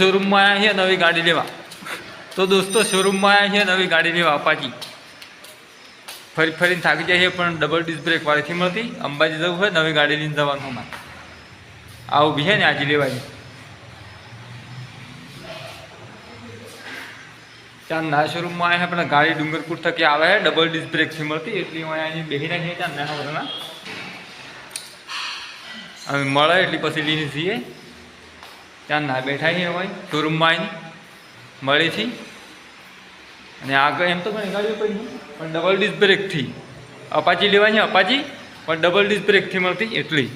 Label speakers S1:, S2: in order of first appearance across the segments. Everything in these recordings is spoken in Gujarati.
S1: शोरूम में आया है नवी गाड़ी लेवा। तो दोस्तों शोरूम में आया है नवी गाड़ी लेवा अपाची। फरी फरी थाकी जाए पण डबल डिस्क ब्रेक वाली थी मळती। अंबाजी जवळ है नवी गाड़ी लईने जवानुं हमारे आव भी है ने आज लेवानी। ત્યાં ના શોરૂમમાં આવ્યા પણ ગાડી ડુંગરપુર થકી આવે છે ડબલ ડિસ્ક બ્રેક થી મળતી એટલી અહીં બેસી રાખીએ ત્યાં નાના વરના હવે મળે એટલી પછી લઈને જઈએ ત્યાં ના બેઠા છીએ હવે શોરૂમમાં આવીને મળીથી અને આગળ એમ તો ઘણી ગાડીઓ પડી પણ ડબલ ડિસ્ક બ્રેકથી અપાચી લેવાની અપાચી પણ ડબલ ડિસ્ક બ્રેકથી મળતી એટલી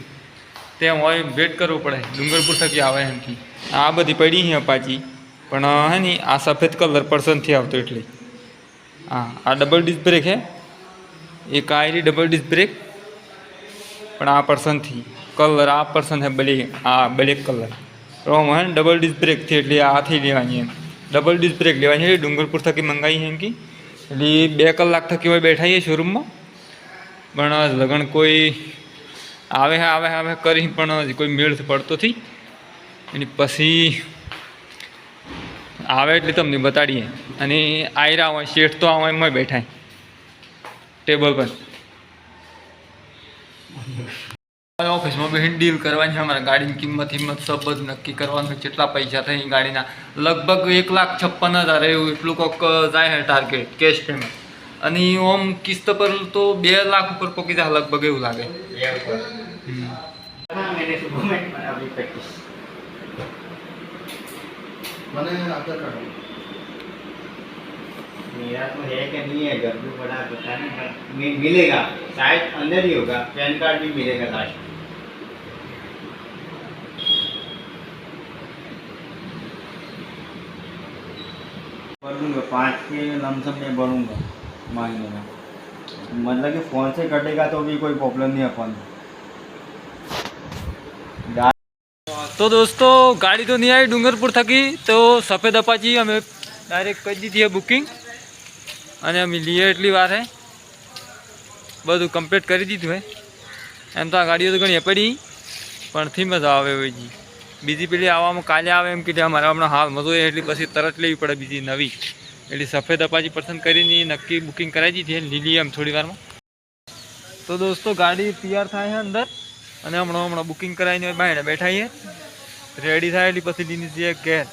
S1: તેમ હોય વેટ કરવું પડે ડુંગરપુર થકી આવે એમથી આ બધી પડી છે અપાચી પણ હે ને આ સફેદ કલર પર્સનથી આવતો એટલે હા આ ડબલ ડિસ્ક બ્રેક હે એક આયરી ડબલ ડિસ્ક બ્રેક પણ આ પર્સનથી કલર આ પર્સન હે બ્લેક કલર રોમ હે ડબલ ડિસ્ક બ્રેકથી એટલે આથી લેવાની એમ ડબલ ડિસ્ક બ્રેક લેવાની એટલે ડુંગરપુર થકી મંગાવી એમ કે એટલે 2 કલાક થકી હોય બેઠા છીએ શોરૂમમાં પણ લગન કોઈ આવે કરી પણ કોઈ મેળ પડતો નથી એની પછી આવે એટલે તમને બતાડીએ અને આયરા હોય શેઠ તો આવા એમાં બેઠા ટેબલ પર ઓફિસમાં બેસીને ડીલ કરવાની છે અમારે ગાડીની કિંમત સબ બધું નક્કી કરવાનું કેટલા પૈસા થાય ગાડીના લગભગ 1,56,000 એવું એટલું કોક જાય છે ટાર્ગેટ કેશ પેમેન્ટ અને ઓમ કિસ્ત પર તો 2 લાખ ઉપર પોકી જાય લગભગ એવું લાગે
S2: मेरा तो है कि नहीं है घर पे पड़ा पता नहीं मिलेगा शायद अंदर ही होगा पैन कार्ड भी मिलेगा लास्ट भर दूंगा 5 के लमसम में भरूंगा महीने में मतलब कि फ़ोन से कटेगा तो भी कोई प्रॉब्लम नहीं अपन
S1: तो दोस्तों गाड़ी तो नहीं आई डूंगरपुर थकी तो सफ़ेद अपाची हमें डायरेक्ट कर दी थी बुकिंग અને અમે લીએ એટલી વાર હે બધું કમ્પ્લીટ કરી દીધું હે એમ તો આ ગાડીઓ તો ઘણી પડી પણ થી મજા આવે બીજી બીજી પેલી આવવામાં કાલે આવે એમ કે અમારે હમણાં હાલ મજો એટલી પછી તરત લેવી પડે બીજી નવી એટલી સફેદ અપાચી પસંદ કરીને નક્કી બુકિંગ કરાવી દીધી લીલી એમ થોડી વારમાં તો દોસ્તો ગાડી તૈયાર થાય છે અંદર અને હમણાં બુકિંગ કરાવીને બહાર બેઠા છીએ રેડી થાય એટલી પછી લીની જઈએ ઘેર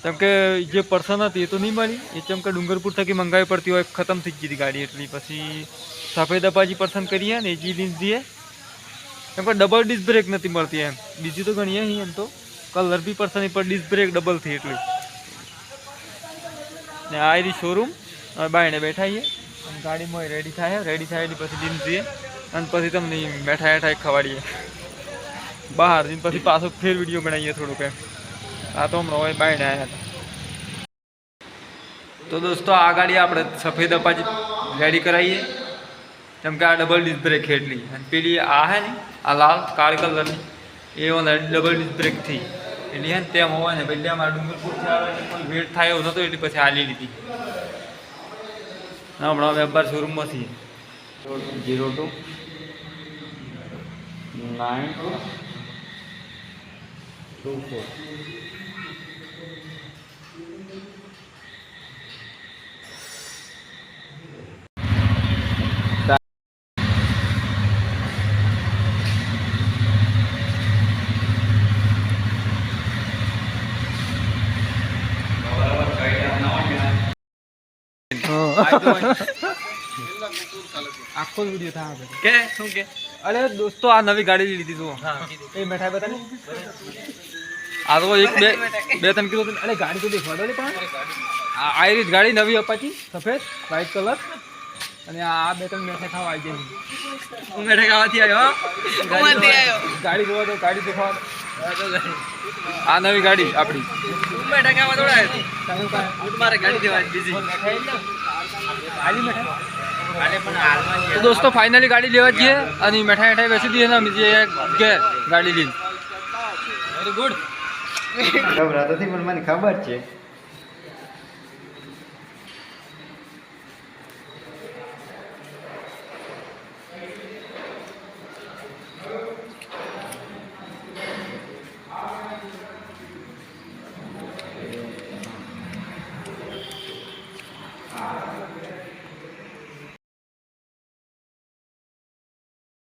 S1: કેમ કે જે પર્સન હતી એ તો નહીં મળી એ કેમ કે ડુંગરપુર થકી મંગાવી પડતી હોય ખતમ થઈ ગઈ હતી ગાડી એટલી પછી સફેદ અપાચી પસંદ કરીએ ને એ જી લીન્સ દઈએ કેમ કે ડબલ ડિસ્ક બ્રેક નથી મળતી એમ બીજી તો ઘણી અહીં એમ તો કલર બી પર્સન પર ડિસ્ક બ્રેક ડબલ થઈ એટલી ને આ એરી શોરૂમ બાયણે બેઠા છીએ અને ગાડીમાં રેડી થાય એટલે પછી લીન્સ દઈએ અને પછી તમને બેઠા ખવાડીએ બહાર જઈને પછી પાછો ફેર વિડીયો બનાવીએ થોડુંક એમ આ તો હમણાં હોય બાયણે આવ્યા હતા તો દોસ્તો આ ગાડી આપણે સફેદ અપાચી રેડી કરાવીએ કેમ કે આ ડબલ ડિસ્ક બ્રેક એટલી અને પેલી આ હે ને આ લાલ કાળ કલરની એ ડબલ ડિસ્ક બ્રેક થઈ એટલી હે ને તેમ હોય ને એટલે અમારે ડુંગરપુરથી આવે કોઈ વેટ થાય એવું નહોતો એટલી પછી હાલી લીધી હમણાં વેપાર શોરૂમમાં છીએ 02 924 આખો વિડિયો થાય કે શું કે અરે દોસ્તો આ નવી ગાડી લીધી જુઓ એ મેઠાઈ બતાને આ તો એક બે ત્રણ કિલો અરે ગાડી તો દેખવા દો પણ આ આયરીશ ગાડી નવી અપાચી સફેદ વ્હાઈટ કલર અને આ બે ત્રણ મેઠાઈ ખાવા આવી ગઈ હું મેઠાઈ ખાવાથી આવ્યો ગાડી જોવા તો ગાડી દેખવા આ નવી ગાડી આપણી મેઠાઈ ખાવા થોડા મારે ગાડી દેવા બીજી આલી મેઠાઈ तो दोस्तों फाइनली गाड़ी लेवा जी અને મીઠાઈ બેસી દી ને જે ગાડી લીધી વેરી ગુડ
S2: ખબર હતી પણ મને ખબર છે